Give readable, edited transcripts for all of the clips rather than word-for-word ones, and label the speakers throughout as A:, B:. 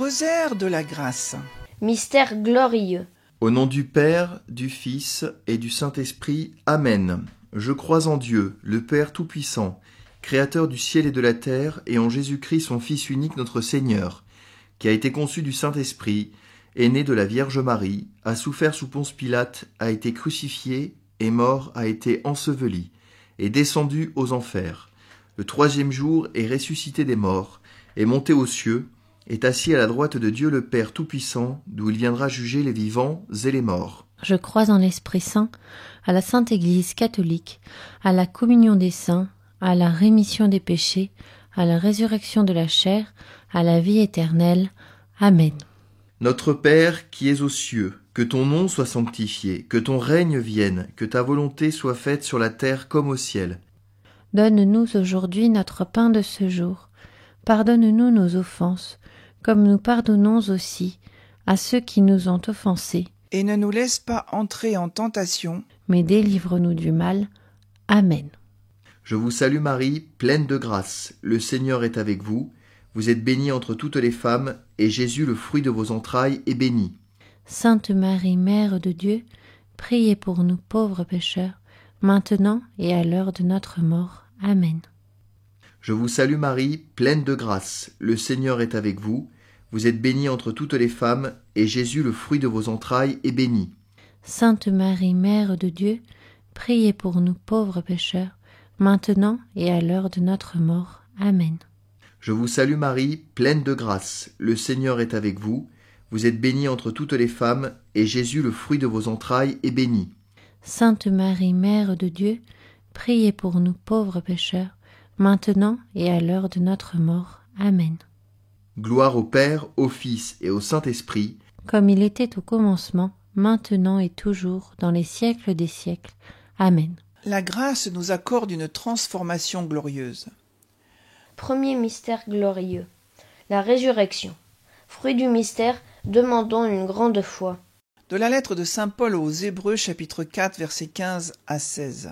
A: Rosaire de la grâce.
B: Mystère glorieux.
C: Au nom du Père, du Fils et du Saint-Esprit. Amen. Je crois en Dieu, le Père Tout-Puissant, Créateur du ciel et de la terre, et en Jésus-Christ, son Fils unique, notre Seigneur, qui a été conçu du Saint-Esprit, est né de la Vierge Marie, a souffert sous Ponce Pilate, a été crucifié, est mort, a été enseveli, est descendu aux enfers. Le 3e jour est ressuscité des morts, est monté aux cieux, est assis à la droite de Dieu le Père Tout-Puissant, d'où il viendra juger les vivants et les morts.
D: Je crois en l'Esprit Saint, à la Sainte Église catholique, à la communion des saints, à la rémission des péchés, à la résurrection de la chair, à la vie éternelle. Amen.
C: Notre Père qui es aux cieux, que ton nom soit sanctifié, que ton règne vienne, que ta volonté soit faite sur la terre comme au ciel.
D: Donne-nous aujourd'hui notre pain de ce jour. Pardonne-nous nos offenses, comme nous pardonnons aussi à ceux qui nous ont offensés.
A: Et ne nous laisse pas entrer en tentation,
D: mais délivre-nous du mal. Amen.
C: Je vous salue Marie, pleine de grâce. Le Seigneur est avec vous. Vous êtes bénie entre toutes les femmes, et Jésus, le fruit de vos entrailles, est béni.
D: Sainte Marie, Mère de Dieu, priez pour nous pauvres pécheurs, maintenant et à l'heure de notre mort. Amen.
C: Je vous salue Marie, pleine de grâce. Le Seigneur est avec vous. Vous êtes bénie entre toutes les femmes, et Jésus, le fruit de vos entrailles, est béni.
D: Sainte Marie, Mère de Dieu, priez pour nous pauvres pécheurs, maintenant et à l'heure de notre mort. Amen.
C: Je vous salue Marie, pleine de grâce. Le Seigneur est avec vous. Vous êtes bénie entre toutes les femmes, et Jésus, le fruit de vos entrailles, est béni.
D: Sainte Marie, Mère de Dieu, priez pour nous pauvres pécheurs, maintenant et à l'heure de notre mort. Amen.
C: Gloire au Père, au Fils et au Saint-Esprit,
D: comme il était au commencement, maintenant et toujours, dans les siècles des siècles. Amen.
A: La grâce nous accorde une transformation glorieuse.
B: Premier mystère glorieux. La résurrection. Fruit du mystère, demandons une grande foi.
A: De la lettre de saint Paul aux Hébreux, chapitre 4, versets 15 à 16.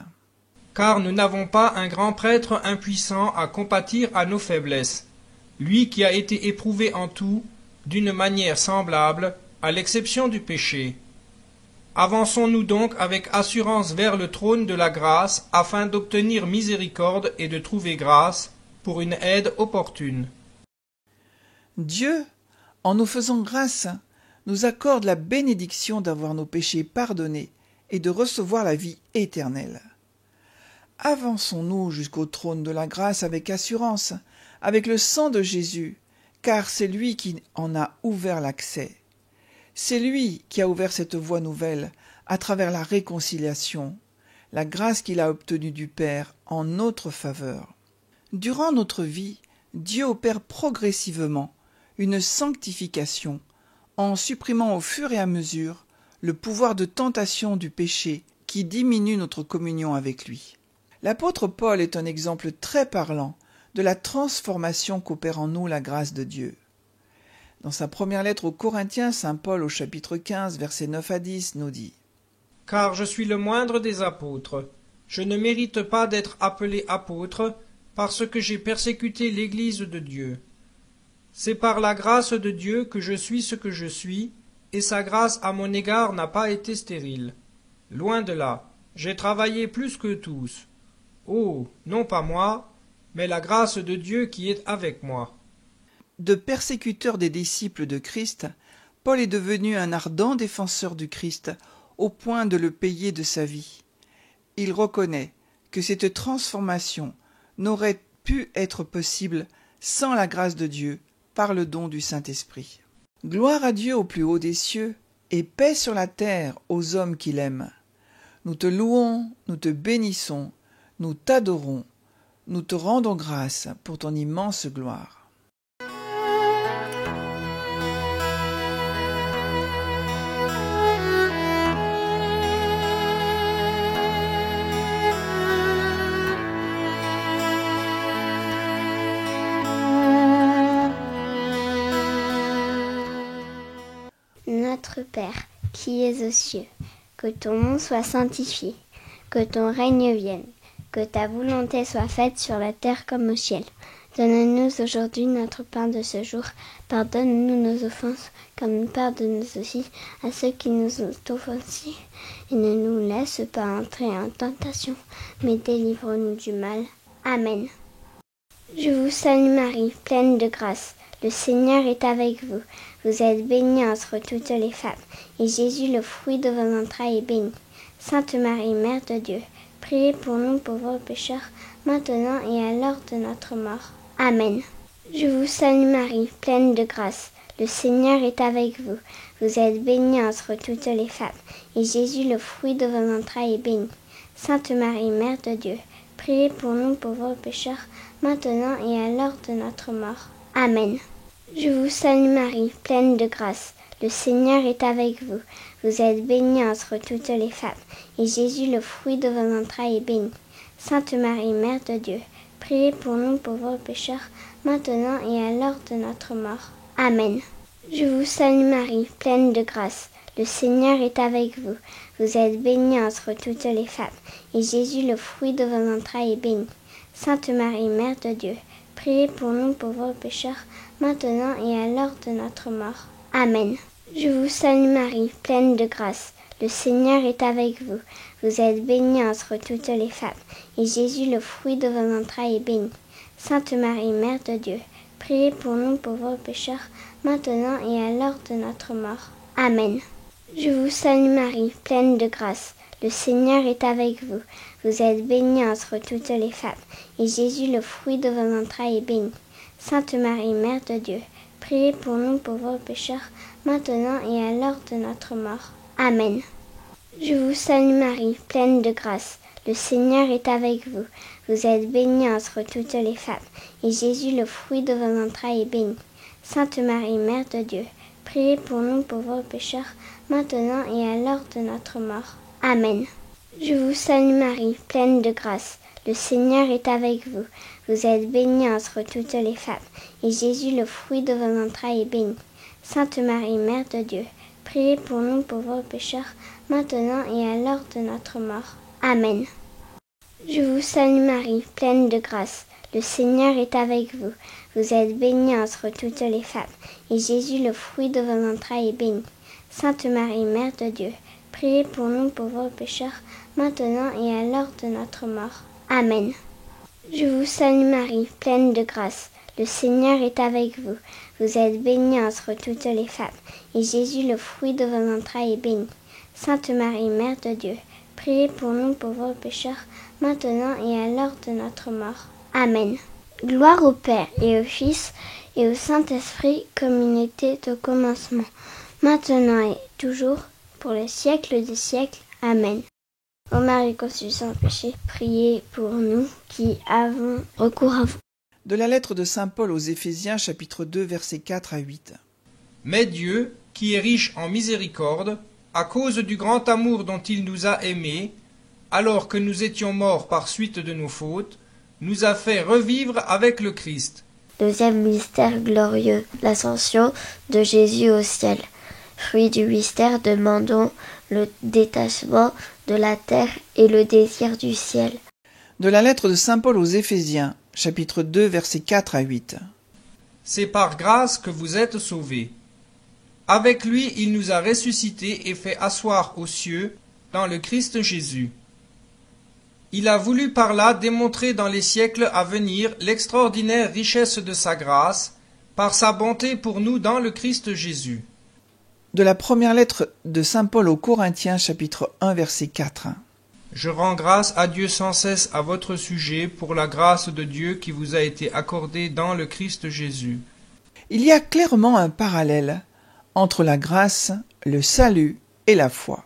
E: Car nous n'avons pas un grand prêtre impuissant à compatir à nos faiblesses, lui qui a été éprouvé en tout, d'une manière semblable, à l'exception du péché. Avançons-nous donc avec assurance vers le trône de la grâce, afin d'obtenir miséricorde et de trouver grâce pour une aide opportune.
A: Dieu, en nous faisant grâce, nous accorde la bénédiction d'avoir nos péchés pardonnés et de recevoir la vie éternelle. Avançons-nous jusqu'au trône de la grâce avec assurance, avec le sang de Jésus, car c'est lui qui en a ouvert l'accès. C'est lui qui a ouvert cette voie nouvelle à travers la réconciliation, la grâce qu'il a obtenue du Père en notre faveur. Durant notre vie, Dieu opère progressivement une sanctification en supprimant au fur et à mesure le pouvoir de tentation du péché qui diminue notre communion avec lui. L'apôtre Paul est un exemple très parlant de la transformation qu'opère en nous la grâce de Dieu. Dans sa première lettre aux Corinthiens, saint Paul au chapitre 15, versets 9 à 10 nous dit «
E: Car je suis le moindre des apôtres. Je ne mérite pas d'être appelé apôtre parce que j'ai persécuté l'Église de Dieu. C'est par la grâce de Dieu que je suis ce que je suis, et sa grâce à mon égard n'a pas été stérile. Loin de là, j'ai travaillé plus que tous. Oh, non pas moi, mais la grâce de Dieu qui est avec moi. »
A: De persécuteur des disciples de Christ, Paul est devenu un ardent défenseur du Christ, au point de le payer de sa vie. Il reconnaît que cette transformation n'aurait pu être possible sans la grâce de Dieu, par le don du Saint-Esprit. Gloire à Dieu au plus haut des cieux, et paix sur la terre aux hommes qu'il aime. Nous te louons, nous te bénissons, nous t'adorons, nous te rendons grâce pour ton immense gloire.
F: Notre Père, qui es aux cieux, que ton nom soit sanctifié, que ton règne vienne, que ta volonté soit faite sur la terre comme au ciel. Donne-nous aujourd'hui notre pain de ce jour. Pardonne-nous nos offenses, comme nous pardonnons aussi à ceux qui nous ont offensés. Et ne nous laisse pas entrer en tentation, mais délivre-nous du mal. Amen. Je vous salue Marie, pleine de grâce. Le Seigneur est avec vous. Vous êtes bénie entre toutes les femmes, et Jésus, le fruit de vos entrailles, est béni. Sainte Marie, Mère de Dieu, priez pour nous pauvres pécheurs, maintenant et à l'heure de notre mort. Amen. Je vous salue Marie, pleine de grâce. Le Seigneur est avec vous. Vous êtes bénie entre toutes les femmes, et Jésus, le fruit de vos entrailles, est béni. Sainte Marie, Mère de Dieu, priez pour nous pauvres pécheurs, maintenant et à l'heure de notre mort. Amen. Je vous salue Marie, pleine de grâce. Le Seigneur est avec vous. Vous êtes bénie entre toutes les femmes, et Jésus, le fruit de vos entrailles, est béni. Sainte Marie, Mère de Dieu, priez pour nous pauvres pécheurs, maintenant et à l'heure de notre mort. Amen. Je vous salue Marie, pleine de grâce. Le Seigneur est avec vous. Vous êtes bénie entre toutes les femmes, et Jésus, le fruit de vos entrailles, est béni. Sainte Marie, Mère de Dieu, priez pour nous pauvres pécheurs, maintenant et à l'heure de notre mort. Amen. Je vous salue Marie, pleine de grâce. Le Seigneur est avec vous. Vous êtes bénie entre toutes les femmes, et Jésus, le fruit de vos entrailles, est béni. Sainte Marie, Mère de Dieu, priez pour nous pauvres pécheurs, maintenant et à l'heure de notre mort. Amen. Je vous salue Marie, pleine de grâce. Le Seigneur est avec vous. Vous êtes bénie entre toutes les femmes, et Jésus, le fruit de vos entrailles, est béni. Sainte Marie, Mère de Dieu, priez pour nous pauvres pécheurs, maintenant et à l'heure de notre mort. Amen. Je vous salue Marie, pleine de grâce. Le Seigneur est avec vous. Vous êtes bénie entre toutes les femmes, et Jésus, le fruit de vos entrailles, est béni. Sainte Marie, Mère de Dieu, priez pour nous pauvres pécheurs, maintenant et à l'heure de notre mort. Amen. Je vous salue Marie, pleine de grâce. Le Seigneur est avec vous. Vous êtes bénie entre toutes les femmes, et Jésus, le fruit de vos entrailles, est béni. Sainte Marie, Mère de Dieu, priez pour nous pauvres pécheurs, maintenant et à l'heure de notre mort. Amen. Je vous salue Marie, pleine de grâce. Le Seigneur est avec vous. Vous êtes bénie entre toutes les femmes, et Jésus, le fruit de vos entrailles, est béni. Sainte Marie, Mère de Dieu, priez pour nous pauvres pécheurs, maintenant et à l'heure de notre mort. Amen. Je vous salue Marie, pleine de grâce. Le Seigneur est avec vous. Vous êtes bénie entre toutes les femmes, et Jésus, le fruit de vos entrailles, est béni. Sainte Marie, Mère de Dieu, priez pour nous pauvres pécheurs, maintenant et à l'heure de notre mort. Amen. Gloire au Père et au Fils et au Saint-Esprit, comme il était au commencement, maintenant et toujours, pour les siècles des siècles. Amen. Ô Marie conçue sans péché, priez pour nous qui avons recours à vous.
A: De la lettre de saint Paul aux Éphésiens, chapitre 2, versets 4 à 8.
E: Mais Dieu, qui est riche en miséricorde, à cause du grand amour dont il nous a aimés, alors que nous étions morts par suite de nos fautes, nous a fait revivre avec le Christ.
G: Deuxième mystère glorieux, l'ascension de Jésus au ciel. Fruit du mystère, demandons le détachement de la terre et le désir du ciel.
A: De la lettre de saint Paul aux Éphésiens, chapitre 2, versets 4 à 8.
E: C'est par grâce que vous êtes sauvés. Avec lui, il nous a ressuscités et fait asseoir aux cieux dans le Christ Jésus. Il a voulu par là démontrer dans les siècles à venir l'extraordinaire richesse de sa grâce, par sa bonté pour nous dans le Christ Jésus.
A: De la première lettre de saint Paul aux Corinthiens, chapitre 1, verset 4.
E: Je rends grâce à Dieu sans cesse à votre sujet pour la grâce de Dieu qui vous a été accordée dans le Christ Jésus.
A: Il y a clairement un parallèle entre la grâce, le salut et la foi.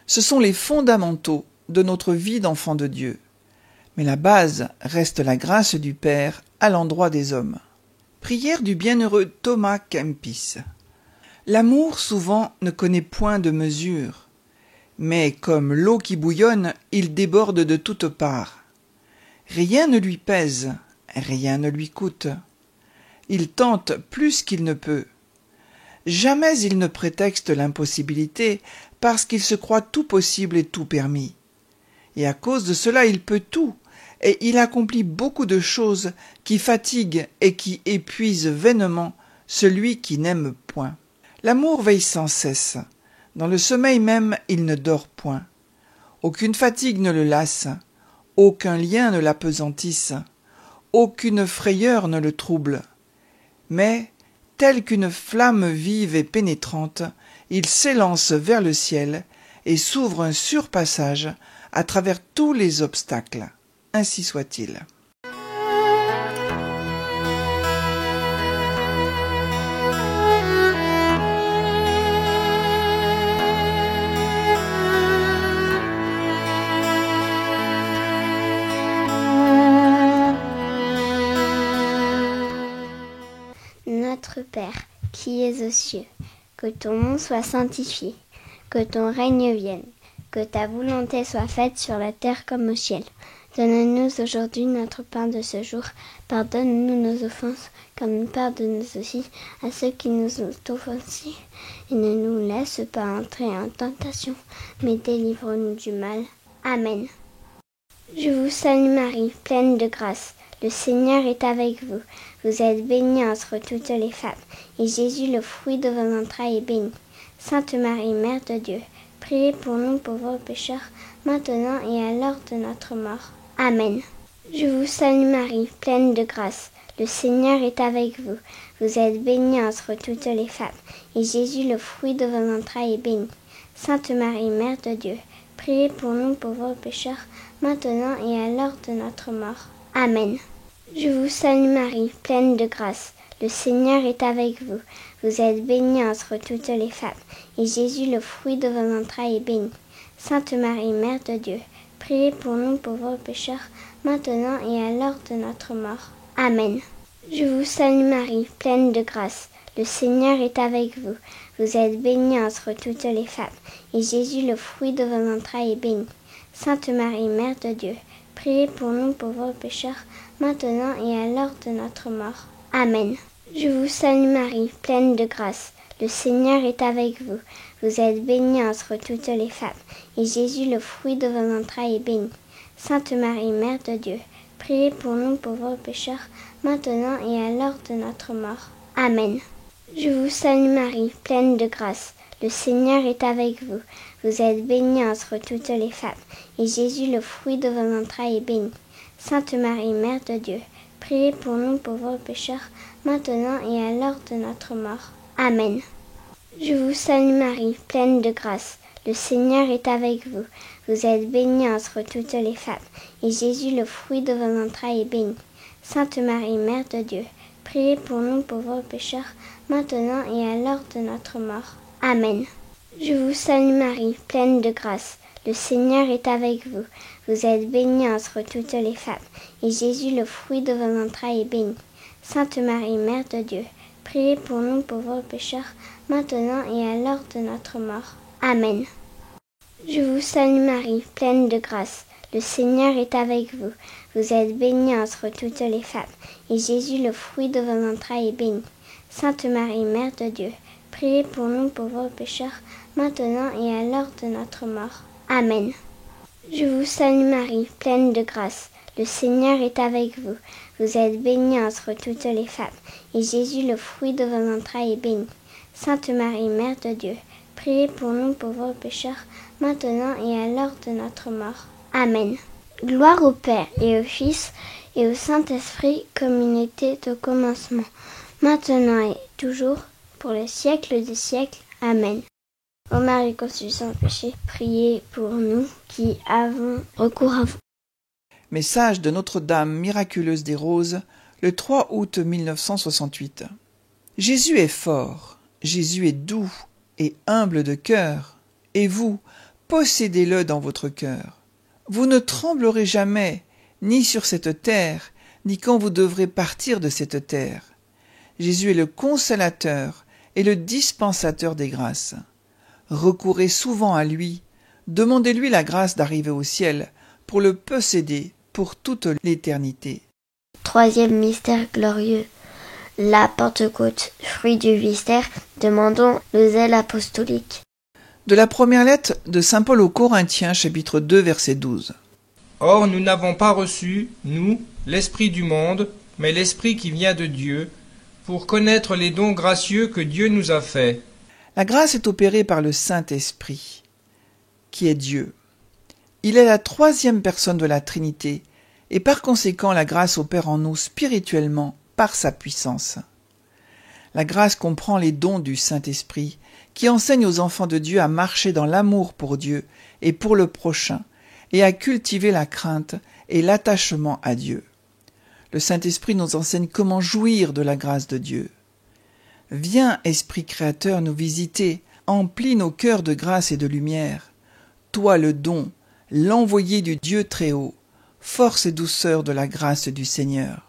A: Ce sont les fondamentaux de notre vie d'enfant de Dieu. Mais la base reste la grâce du Père à l'endroit des hommes. Prière du bienheureux Thomas Kempis. L'amour souvent ne connaît point de mesure, mais comme l'eau qui bouillonne, il déborde de toutes parts. Rien ne lui pèse, rien ne lui coûte. Il tente plus qu'il ne peut. Jamais il ne prétexte l'impossibilité, parce qu'il se croit tout possible et tout permis. Et à cause de cela, il peut tout, et il accomplit beaucoup de choses qui fatiguent et qui épuisent vainement celui qui n'aime point. L'amour veille sans cesse. Dans le sommeil même, il ne dort point. Aucune fatigue ne le lasse, aucun lien ne l'appesantisse, aucune frayeur ne le trouble. Mais, tel qu'une flamme vive et pénétrante, il s'élance vers le ciel et s'ouvre un surpassage à travers tous les obstacles. Ainsi soit-il.
F: Notre Père, qui es aux cieux, que ton nom soit sanctifié, que ton règne vienne, que ta volonté soit faite sur la terre comme au ciel. Donne-nous aujourd'hui notre pain de ce jour. Pardonne-nous nos offenses, comme nous pardonnons aussi à ceux qui nous ont offensés. Et ne nous laisse pas entrer en tentation, mais délivre-nous du mal. Amen. Je vous salue Marie, pleine de grâce. Le Seigneur est avec vous. Vous êtes bénie entre toutes les femmes, et Jésus, le fruit de vos entrailles, est béni. Sainte Marie, Mère de Dieu, priez pour nous pauvres pécheurs, maintenant et à l'heure de notre mort. Amen. Je vous salue Marie, pleine de grâce. Le Seigneur est avec vous. Vous êtes bénie entre toutes les femmes, et Jésus, le fruit de vos entrailles, est béni. Sainte Marie, Mère de Dieu, priez pour nous pauvres pécheurs, maintenant et à l'heure de notre mort. Amen. Je vous salue Marie, pleine de grâce. Le Seigneur est avec vous. Vous êtes bénie entre toutes les femmes, et Jésus, le fruit de vos entrailles, est béni. Sainte Marie, Mère de Dieu, priez pour nous pauvres pécheurs, maintenant et à l'heure de notre mort. Amen. Je vous salue Marie, pleine de grâce. Le Seigneur est avec vous. Vous êtes bénie entre toutes les femmes, et Jésus, le fruit de vos entrailles, est béni. Sainte Marie, Mère de Dieu, priez pour nous pauvres pécheurs, maintenant et à l'heure de notre mort. Amen. Je vous salue Marie, pleine de grâce. Le Seigneur est avec vous. Vous êtes bénie entre toutes les femmes, et Jésus, le fruit de vos entrailles, est béni. Sainte Marie, Mère de Dieu, priez pour nous pauvres pécheurs, maintenant et à l'heure de notre mort. Amen. Je vous salue Marie, pleine de grâce. Le Seigneur est avec vous. Vous êtes bénie entre toutes les femmes, et Jésus, le fruit de vos entrailles, est béni. Sainte Marie, Mère de Dieu, priez pour nous pauvres pécheurs, maintenant et à l'heure de notre mort. Amen. Je vous salue Marie, pleine de grâce. Le Seigneur est avec vous. Vous êtes bénie entre toutes les femmes, et Jésus, le fruit de vos entrailles, est béni. Sainte Marie, Mère de Dieu, priez pour nous pauvres pécheurs, maintenant et à l'heure de notre mort. Amen. Je vous salue Marie, pleine de grâce. Le Seigneur est avec vous. Vous êtes bénie entre toutes les femmes, et Jésus, le fruit de vos entrailles, est béni. Sainte Marie, Mère de Dieu, priez pour nous pauvres pécheurs, maintenant et à l'heure de notre mort. Amen. Je vous salue Marie, pleine de grâce. Le Seigneur est avec vous. Vous êtes bénie entre toutes les femmes, et Jésus, le fruit de vos entrailles, est béni. Sainte Marie, Mère de Dieu, priez pour nous pauvres pécheurs, maintenant et à l'heure de notre mort. Amen. Je vous salue Marie, pleine de grâce. Le Seigneur est avec vous. Vous êtes bénie entre toutes les femmes, et Jésus, le fruit de vos entrailles, est béni. Sainte Marie, Mère de Dieu, priez pour nous pauvres pécheurs, maintenant et à l'heure de notre mort. Amen. Gloire au Père et au Fils et au Saint-Esprit, comme il était au commencement, maintenant et toujours, pour les siècles des siècles. Amen. Ô Marie conçue sans péché, priez pour nous qui avons recours à vous.
A: Message de Notre-Dame miraculeuse des Roses, le 3 août 1968. Jésus est fort, Jésus est doux et humble de cœur, et vous, possédez-le dans votre cœur. Vous ne tremblerez jamais, ni sur cette terre, ni quand vous devrez partir de cette terre. Jésus est le consolateur et le dispensateur des grâces. Recourez souvent à lui, demandez-lui la grâce d'arriver au ciel pour le posséder pour toute l'éternité.
G: Troisième mystère glorieux, la Pentecôte, fruit du mystère, demandons le zèle apostolique.
A: De la première lettre de saint Paul aux Corinthiens, chapitre 2, verset 12.
E: Or nous n'avons pas reçu, nous, l'Esprit du monde, mais l'Esprit qui vient de Dieu, pour connaître les dons gracieux que Dieu nous a faits.
A: La grâce est opérée par le Saint-Esprit, qui est Dieu. Il est la troisième personne de la Trinité, et par conséquent la grâce opère en nous spirituellement par sa puissance. La grâce comprend les dons du Saint-Esprit, qui enseignent aux enfants de Dieu à marcher dans l'amour pour Dieu et pour le prochain, et à cultiver la crainte et l'attachement à Dieu. Le Saint-Esprit nous enseigne comment jouir de la grâce de Dieu. Viens, Esprit créateur, nous visiter, emplis nos cœurs de grâce et de lumière. Toi le don, l'envoyé du Dieu très haut, force et douceur de la grâce du Seigneur.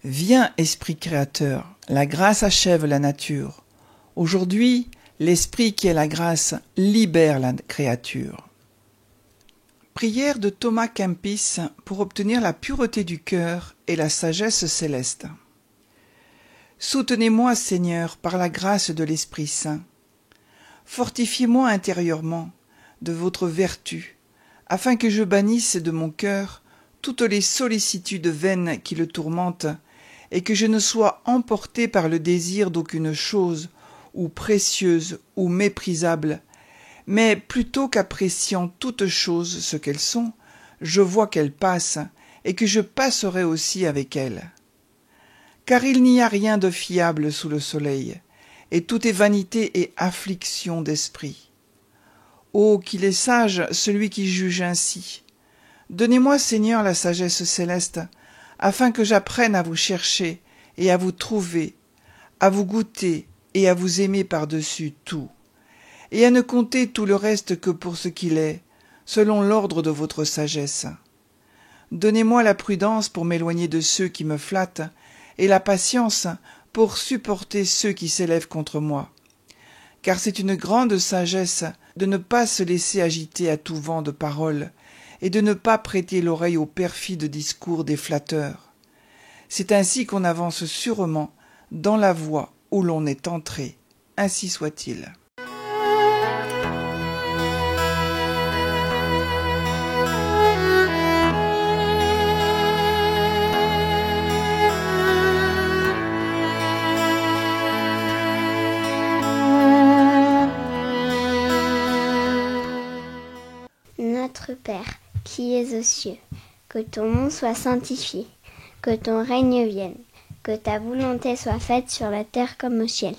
A: Viens, Esprit créateur, la grâce achève la nature. Aujourd'hui, l'Esprit qui est la grâce libère la créature. Prière de Thomas Kempis pour obtenir la pureté du cœur et la sagesse céleste. Soutenez-moi, Seigneur, par la grâce de l'Esprit Saint. Fortifiez-moi intérieurement de votre vertu, afin que je bannisse de mon cœur toutes les sollicitudes vaines qui le tourmentent, et que je ne sois emporté par le désir d'aucune chose, ou précieuse, ou méprisable, mais plutôt qu'appréciant toutes choses ce qu'elles sont, je vois qu'elles passent, et que je passerai aussi avec elles. Car il n'y a rien de fiable sous le soleil, et tout est vanité et affliction d'esprit. Ô, qu'il est sage celui qui juge ainsi. Donnez-moi, Seigneur, la sagesse céleste, afin que j'apprenne à vous chercher et à vous trouver, à vous goûter et à vous aimer par-dessus tout, et à ne compter tout le reste que pour ce qu'il est, selon l'ordre de votre sagesse. Donnez-moi la prudence pour m'éloigner de ceux qui me flattent, et la patience pour supporter ceux qui s'élèvent contre moi. Car c'est une grande sagesse de ne pas se laisser agiter à tout vent de paroles, et de ne pas prêter l'oreille aux perfides discours des flatteurs. C'est ainsi qu'on avance sûrement dans la voie où l'on est entré. Ainsi soit-il.
F: Notre Père, qui es aux cieux, que ton nom soit sanctifié, que ton règne vienne, que ta volonté soit faite sur la terre comme au ciel.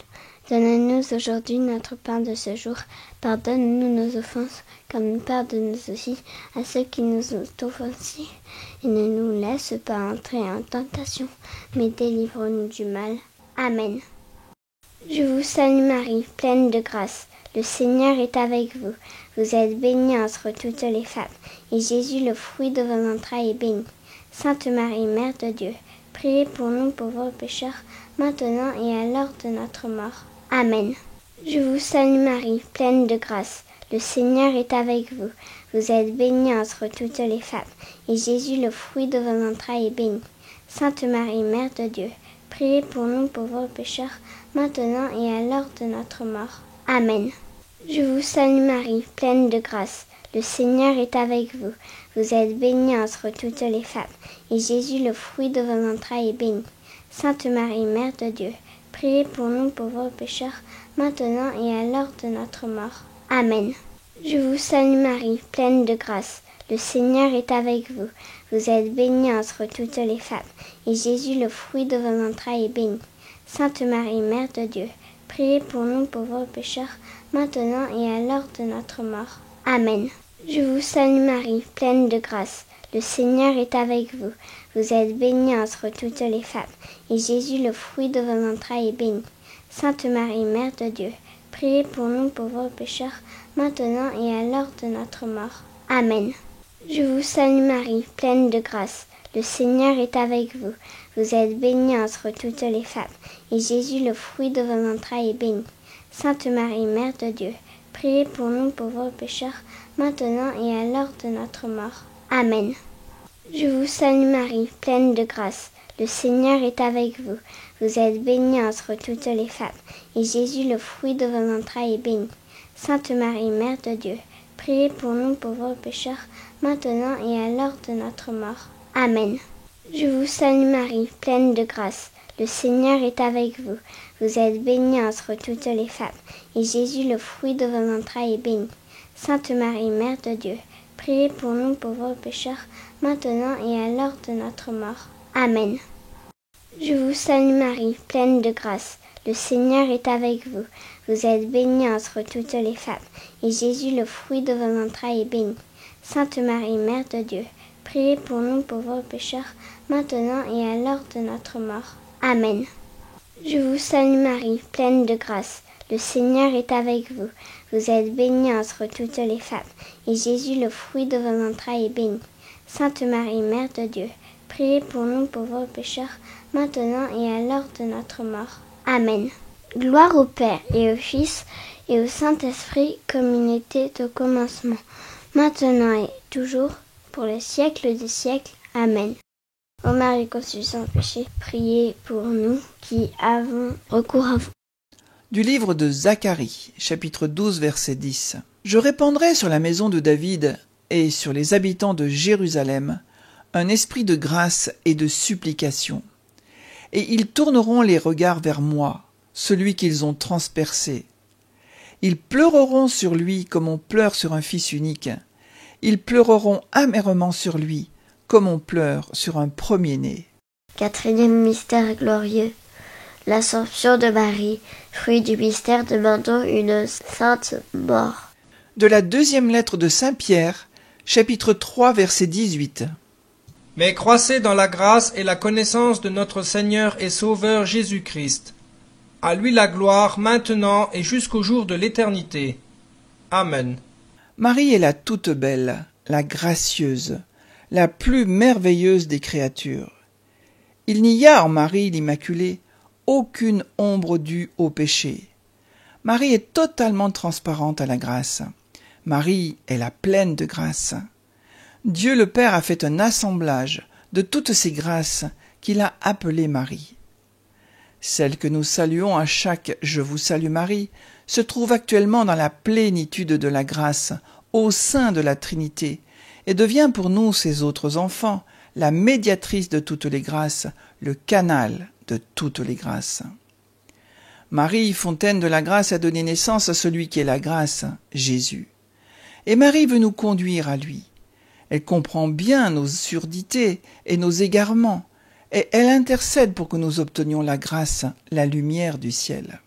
F: Donne-nous aujourd'hui notre pain de ce jour. Pardonne-nous nos offenses, comme nous pardonnons aussi à ceux qui nous ont offensés. Et ne nous laisse pas entrer en tentation, mais délivre-nous du mal. Amen. Je vous salue Marie, pleine de grâce. Le Seigneur est avec vous. Vous êtes bénie entre toutes les femmes, et Jésus, le fruit de vos entrailles, est béni. Sainte Marie, Mère de Dieu, priez pour nous pauvres pécheurs, maintenant et à l'heure de notre mort. Amen. Je vous salue Marie, pleine de grâce. Le Seigneur est avec vous. Vous êtes bénie entre toutes les femmes, et Jésus, le fruit de vos entrailles, est béni. Sainte Marie, Mère de Dieu, priez pour nous pauvres pécheurs, maintenant et à l'heure de notre mort. Amen. Je vous salue Marie, pleine de grâce. Le Seigneur est avec vous. Vous êtes bénie entre toutes les femmes, et Jésus, le fruit de vos entrailles, est béni. Sainte Marie, Mère de Dieu, priez pour nous pauvres pécheurs, maintenant et à l'heure de notre mort. Amen. Je vous salue Marie, pleine de grâce. Le Seigneur est avec vous. Vous êtes bénie entre toutes les femmes, et Jésus, le fruit de vos entrailles, est béni. Sainte Marie, Mère de Dieu, priez pour nous pauvres pécheurs, maintenant et à l'heure de notre mort. Amen. Je vous salue Marie, pleine de grâce. Le Seigneur est avec vous. Vous êtes bénie entre toutes les femmes, et Jésus, le fruit de vos entrailles, est béni. Sainte Marie, Mère de Dieu, priez pour nous pauvres pécheurs, maintenant et à l'heure de notre mort. Amen. Je vous salue Marie, pleine de grâce. Le Seigneur est avec vous. Vous êtes bénie entre toutes les femmes, et Jésus, le fruit de vos entrailles, est béni. Sainte Marie, Mère de Dieu, priez pour nous pauvres pécheurs, maintenant et à l'heure de notre mort. Amen. Je vous salue Marie, pleine de grâce. Le Seigneur est avec vous. Vous êtes bénie entre toutes les femmes, et Jésus, le fruit de vos entrailles, est béni. Sainte Marie, Mère de Dieu, priez pour nous pauvres pécheurs, maintenant et à l'heure de notre mort. Amen. Je vous salue Marie, pleine de grâce. Le Seigneur est avec vous. Vous êtes bénie entre toutes les femmes, et Jésus, le fruit de vos entrailles, est béni. Sainte Marie, Mère de Dieu, priez pour nous pauvres pécheurs, maintenant et à l'heure de notre mort. Amen. Je vous salue Marie, pleine de grâce. Le Seigneur est avec vous. Vous êtes bénie entre toutes les femmes, et Jésus, le fruit de vos entrailles, est béni. Sainte Marie, Mère de Dieu, priez pour nous pauvres pécheurs, maintenant et à l'heure de notre mort. Amen. Je vous salue Marie, pleine de grâce. Le Seigneur est avec vous. Vous êtes bénie entre toutes les femmes, et Jésus, le fruit de vos entrailles, est béni. Sainte Marie, Mère de Dieu, priez pour nous pauvres pécheurs, maintenant et à l'heure de notre mort. Amen. Gloire au Père et au Fils et au Saint-Esprit, comme il était au commencement, maintenant et toujours, pour les siècles des siècles. Amen. Ô Marie conçue sans péché, priez pour nous qui avons recours à vous.
A: Du livre de Zacharie, chapitre 12, verset 10. Je répandrai sur la maison de David et sur les habitants de Jérusalem un esprit de grâce et de supplication. Et ils tourneront les regards vers moi, celui qu'ils ont transpercé. Ils pleureront sur lui comme on pleure sur un fils unique. Ils pleureront amèrement sur lui, comme on pleure sur un premier-né.
G: Quatrième mystère glorieux. L'Assomption de Marie, fruit du mystère, demandons une sainte mort.
A: De la deuxième lettre de Saint Pierre, chapitre 3, verset 18.
E: Mais croissez dans la grâce et la connaissance de notre Seigneur et Sauveur Jésus-Christ. À lui la gloire, maintenant et jusqu'au jour de l'éternité. Amen.
A: Marie est la toute belle, la gracieuse, la plus merveilleuse des créatures. Il n'y a en Marie l'Immaculée aucune ombre due au péché. Marie est totalement transparente à la grâce. Marie est la pleine de grâce. Dieu le Père a fait un assemblage de toutes ces grâces qu'il a appelées Marie. Celle que nous saluons à chaque « Je vous salue Marie » se trouve actuellement dans la plénitude de la grâce, au sein de la Trinité, et devient pour nous, ses autres enfants, la médiatrice de toutes les grâces, le canal de toutes les grâces. Marie, fontaine de la grâce, a donné naissance à celui qui est la grâce, Jésus. Et Marie veut nous conduire à lui. Elle comprend bien nos surdités et nos égarements, et elle intercède pour que nous obtenions la grâce, la lumière du ciel.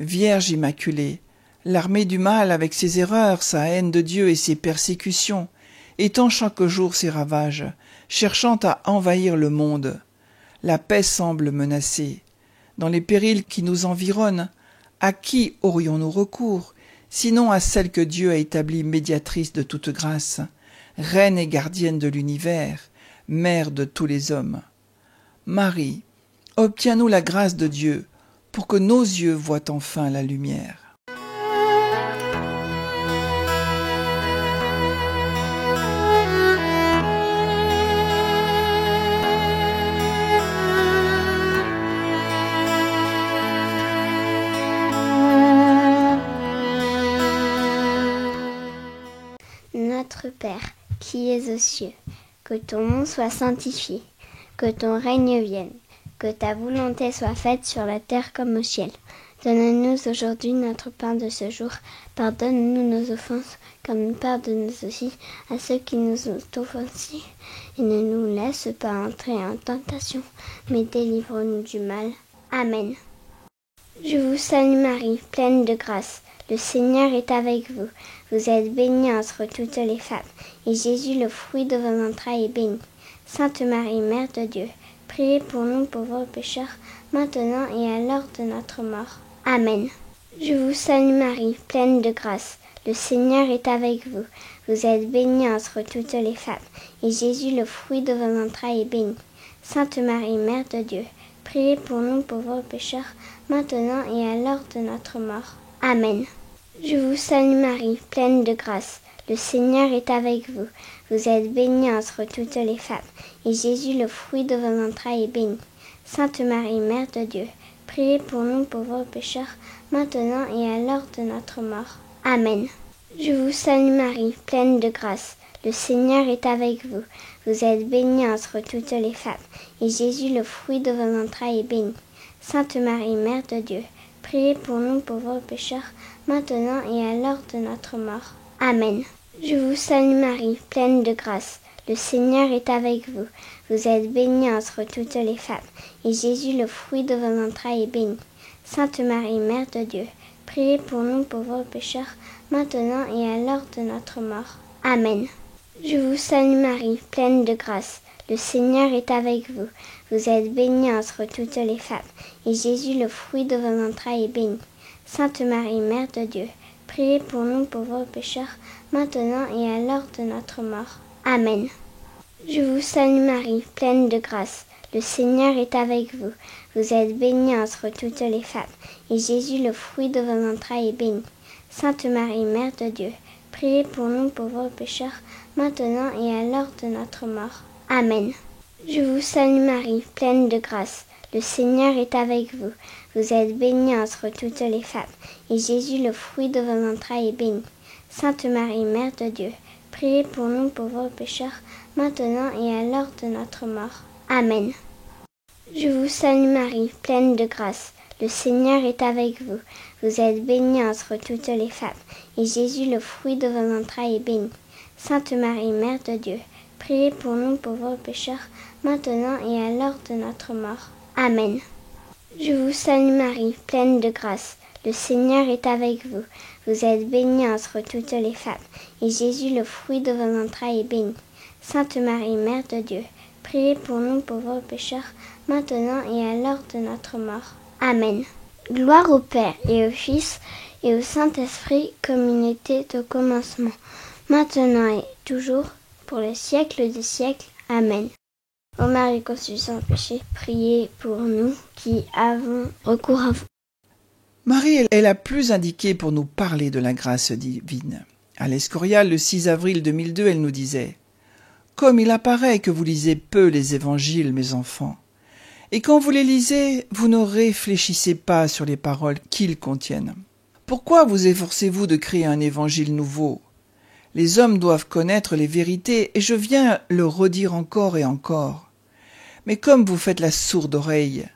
A: Vierge immaculée, l'armée du mal avec ses erreurs, sa haine de Dieu et ses persécutions, étend chaque jour ses ravages, cherchant à envahir le monde. La paix semble menacée. Dans les périls qui nous environnent, à qui aurions-nous recours, sinon à celle que Dieu a établie médiatrice de toute grâce, reine et gardienne de l'univers, mère de tous les hommes. Marie, obtiens-nous la grâce de Dieu, pour que nos yeux voient enfin la lumière.
F: Notre Père, qui es aux cieux, que ton nom soit sanctifié, que ton règne vienne, que ta volonté soit faite sur la terre comme au ciel. Donne-nous aujourd'hui notre pain de ce jour. Pardonne-nous nos offenses, comme nous pardonnons aussi à ceux qui nous ont offensés. Et ne nous laisse pas entrer en tentation, mais délivre-nous du mal. Amen. Je vous salue Marie, pleine de grâce. Le Seigneur est avec vous. Vous êtes bénie entre toutes les femmes, et Jésus, le fruit de vos entrailles, est béni. Sainte Marie, Mère de Dieu, priez pour nous pauvres pécheurs, maintenant et à l'heure de notre mort. Amen. Je vous salue Marie, pleine de grâce. Le Seigneur est avec vous. Vous êtes bénie entre toutes les femmes, et Jésus, le fruit de vos entrailles, est béni. Sainte Marie, Mère de Dieu, priez pour nous pauvres pécheurs, maintenant et à l'heure de notre mort. Amen. Je vous salue Marie, pleine de grâce. Le Seigneur est avec vous. Vous êtes bénie entre toutes les femmes, et Jésus, le fruit de vos entrailles, est béni. Sainte Marie, Mère de Dieu, priez pour nous pauvres pécheurs, maintenant et à l'heure de notre mort. Amen. Je vous salue Marie, pleine de grâce. le Seigneur est avec vous. Vous êtes bénie entre toutes les femmes, et Jésus, le fruit de vos entrailles, est béni. Sainte Marie, Mère de Dieu, priez pour nous pauvres pécheurs, maintenant et à l'heure de notre mort. Amen. Je vous salue Marie, pleine de grâce. Le Seigneur est avec vous. Vous êtes bénie entre toutes les femmes, et Jésus, le fruit de vos entrailles, est béni. Sainte Marie, Mère de Dieu, priez pour nous pauvres pécheurs, maintenant et à l'heure de notre mort. Amen. Je vous salue Marie, pleine de grâce. Le Seigneur est avec vous. Vous êtes bénie entre toutes les femmes, et Jésus, le fruit de vos entrailles, est béni. Sainte Marie, Mère de Dieu, priez pour nous pauvres pécheurs, maintenant et à l'heure de notre mort. Amen. Je vous salue Marie, pleine de grâce. Le Seigneur est avec vous. Vous êtes bénie entre toutes les femmes, et Jésus, le fruit de vos entrailles, est béni. Sainte Marie, Mère de Dieu, priez pour nous pauvres pécheurs, maintenant et à l'heure de notre mort. Amen. Je vous salue Marie, pleine de grâce. Le Seigneur est avec vous. Vous êtes bénie entre toutes les femmes, et Jésus, le fruit de vos entrailles, est béni. Sainte Marie, Mère de Dieu, priez pour nous pauvres pécheurs, maintenant et à l'heure de notre mort. Amen. Je vous salue Marie, pleine de grâce. Le Seigneur est avec vous. Vous êtes bénie entre toutes les femmes, et Jésus, le fruit de vos entrailles, est béni. Sainte Marie, Mère de Dieu, priez pour nous pauvres pécheurs, maintenant et à l'heure de notre mort. Amen. Je vous salue Marie, pleine de grâce. Le Seigneur est avec vous. Vous êtes bénie entre toutes les femmes, et Jésus, le fruit de vos entrailles, est béni. Sainte Marie, Mère de Dieu, priez pour nous pauvres pécheurs, maintenant et à l'heure de notre mort. Amen. Gloire au Père et au Fils et au Saint-Esprit, comme il était au commencement, maintenant et toujours, pour les siècles des siècles. Amen. Ô Marie conçue sans péché, priez pour nous qui avons recours à vous.
A: Marie est la plus indiquée pour nous parler de la grâce divine. À l'Escorial, le 6 avril 2002, elle nous disait « Comme il apparaît que vous lisez peu les évangiles, mes enfants, et quand vous les lisez, vous ne réfléchissez pas sur les paroles qu'ils contiennent. Pourquoi vous efforcez-vous de créer un évangile nouveau ? Les hommes doivent connaître les vérités, et je viens le redire encore et encore. Mais comme vous faites la sourde oreille,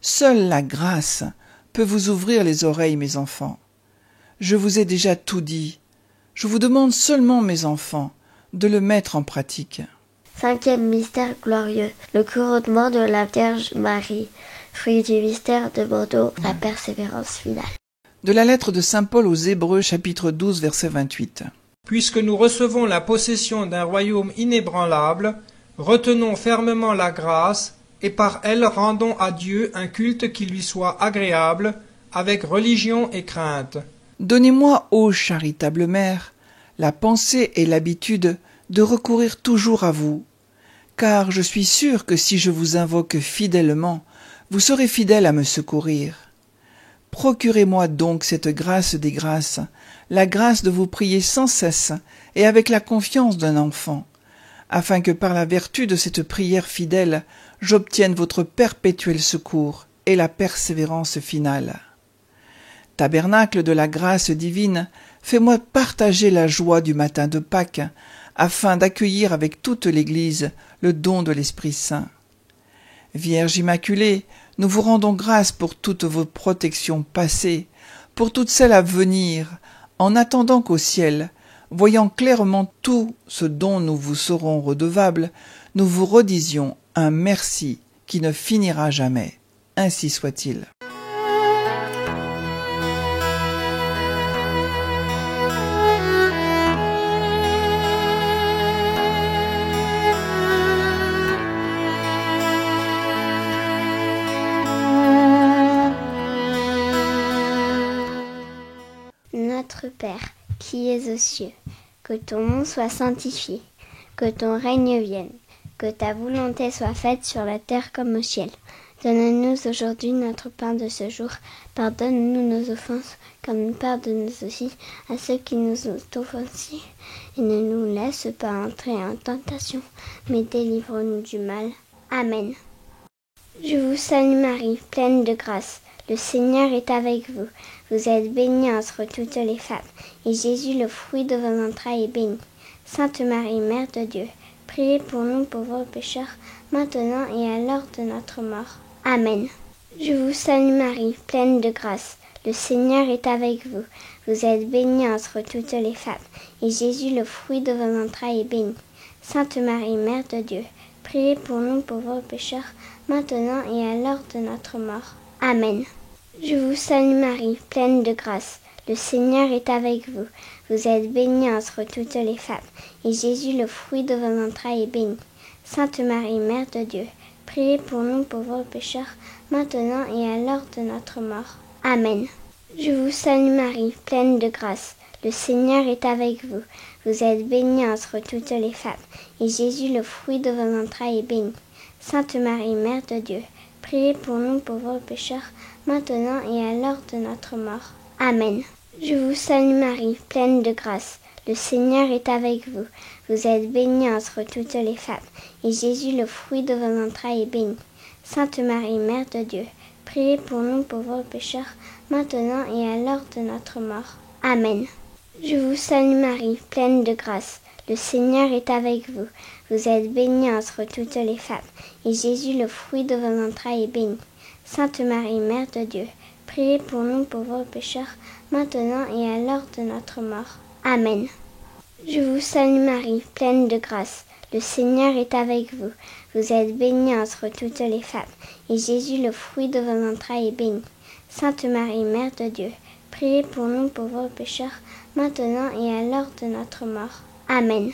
A: seule la grâce peut vous ouvrir les oreilles, mes enfants. Je vous ai déjà tout dit. Je vous demande seulement, mes enfants, de le mettre en pratique.
G: 5e mystère glorieux, le couronnement de la Vierge Marie. Fruit du mystère, demandons la persévérance finale.
A: De la lettre de saint Paul aux Hébreux, chapitre 12, verset 28.
E: Puisque nous recevons la possession d'un royaume inébranlable, retenons fermement la grâce, et par elle rendons à Dieu un culte qui lui soit agréable, avec religion et crainte.
A: Donnez-moi, ô charitable Mère, la pensée et l'habitude de recourir toujours à vous, car je suis sûr que si je vous invoque fidèlement, vous serez fidèle à me secourir. Procurez-moi donc cette grâce des grâces, la grâce de vous prier sans cesse et avec la confiance d'un enfant, afin que par la vertu de cette prière fidèle, j'obtienne votre perpétuel secours et la persévérance finale. Tabernacle de la grâce divine, fais-moi partager la joie du matin de Pâques, afin d'accueillir avec toute l'Église le don de l'Esprit Saint. Vierge Immaculée, nous vous rendons grâce pour toutes vos protections passées, pour toutes celles à venir, en attendant qu'au ciel, voyant clairement tout ce dont nous vous serons redevables, nous vous redisions un merci qui ne finira jamais. Ainsi soit-il.
F: Notre Père, qui es aux cieux, que ton nom soit sanctifié, que ton règne vienne, que ta volonté soit faite sur la terre comme au ciel. Donne-nous aujourd'hui notre pain de ce jour. Pardonne-nous nos offenses, comme nous pardonnons aussi à ceux qui nous ont offensés. Et ne nous laisse pas entrer en tentation, mais délivre-nous du mal. Amen. Je vous salue Marie, pleine de grâce. Le Seigneur est avec vous. Vous êtes bénie entre toutes les femmes, et Jésus, le fruit de vos entrailles, est béni. Sainte Marie, Mère de Dieu, priez pour nous pauvres pécheurs, maintenant et à l'heure de notre mort. Amen. Je vous salue Marie, pleine de grâce. Le Seigneur est avec vous. Vous êtes bénie entre toutes les femmes, et Jésus, le fruit de vos entrailles, est béni. Sainte Marie, Mère de Dieu, priez pour nous pauvres pécheurs, maintenant et à l'heure de notre mort. Amen. Je vous salue Marie, pleine de grâce. Le Seigneur est avec vous. Vous êtes bénie entre toutes les femmes, et Jésus, le fruit de vos entrailles, est béni. Sainte Marie, Mère de Dieu, priez pour nous pauvres pécheurs, maintenant et à l'heure de notre mort. Amen. Je vous salue Marie, pleine de grâce. Le Seigneur est avec vous. Vous êtes bénie entre toutes les femmes, et Jésus, le fruit de vos entrailles, est béni. Sainte Marie, Mère de Dieu, priez pour nous pauvres pécheurs, maintenant et à l'heure de notre mort. Amen. Je vous salue Marie, pleine de grâce. Le Seigneur est avec vous. Vous êtes bénie entre toutes les femmes, et Jésus, le fruit de vos entrailles, est béni. Sainte Marie, Mère de Dieu, priez pour nous pauvres pécheurs, maintenant et à l'heure de notre mort. Amen. Je vous salue Marie, pleine de grâce. Le Seigneur est avec vous. Vous êtes bénie entre toutes les femmes, et Jésus, le fruit de vos entrailles, est béni. Sainte Marie, Mère de Dieu, priez pour nous pauvres pécheurs, maintenant et à l'heure de notre mort. Amen. Je vous salue Marie, pleine de grâce. Le Seigneur est avec vous. Vous êtes bénie entre toutes les femmes, et Jésus, le fruit de vos entrailles, est béni. Sainte Marie, Mère de Dieu, priez pour nous pauvres pécheurs, maintenant et à l'heure de notre mort. Amen.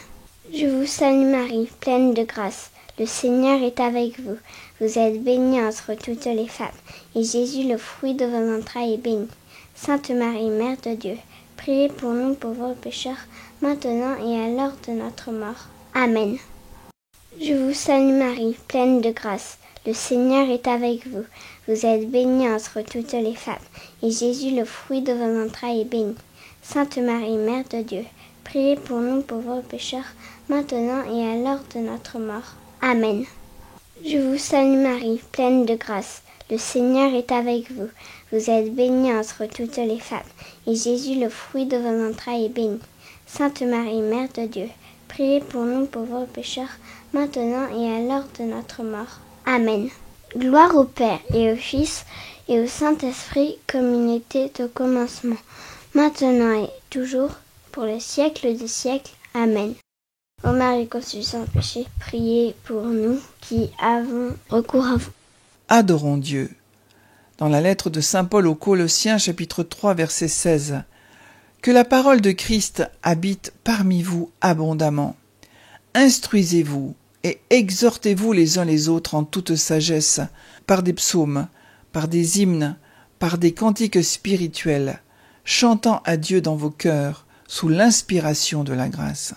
F: Je vous salue Marie, pleine de grâce. Le Seigneur est avec vous. Vous êtes bénie entre toutes les femmes, et Jésus, le fruit de vos entrailles, est béni. Sainte Marie, Mère de Dieu, priez pour nous pauvres pécheurs, maintenant et à l'heure de notre mort. Amen. Je vous salue Marie, pleine de grâce. Le Seigneur est avec vous. Vous êtes bénie entre toutes les femmes, et Jésus, le fruit de vos entrailles, est béni. Sainte Marie, Mère de Dieu, priez pour nous pauvres pécheurs, maintenant et à l'heure de notre mort. Amen. Je vous salue Marie, pleine de grâce. Le Seigneur est avec vous. Vous êtes bénie entre toutes les femmes, et Jésus, le fruit de vos entrailles, est béni. Sainte Marie, Mère de Dieu, priez pour nous pauvres pécheurs, maintenant et à l'heure de notre mort. Amen. Gloire au Père et au Fils et au Saint-Esprit, comme il était au commencement, maintenant et toujours, pour les siècles des siècles. Amen. Ô Marie conçue sans péché, priez pour nous qui avons recours à vous.
A: Adorons Dieu. Dans la lettre de saint Paul aux Colossiens, chapitre 3, verset 16, « Que la parole de Christ habite parmi vous abondamment. Instruisez-vous et exhortez-vous les uns les autres en toute sagesse, par des psaumes, par des hymnes, par des cantiques spirituels, chantant à Dieu dans vos cœurs, sous l'inspiration de la grâce. »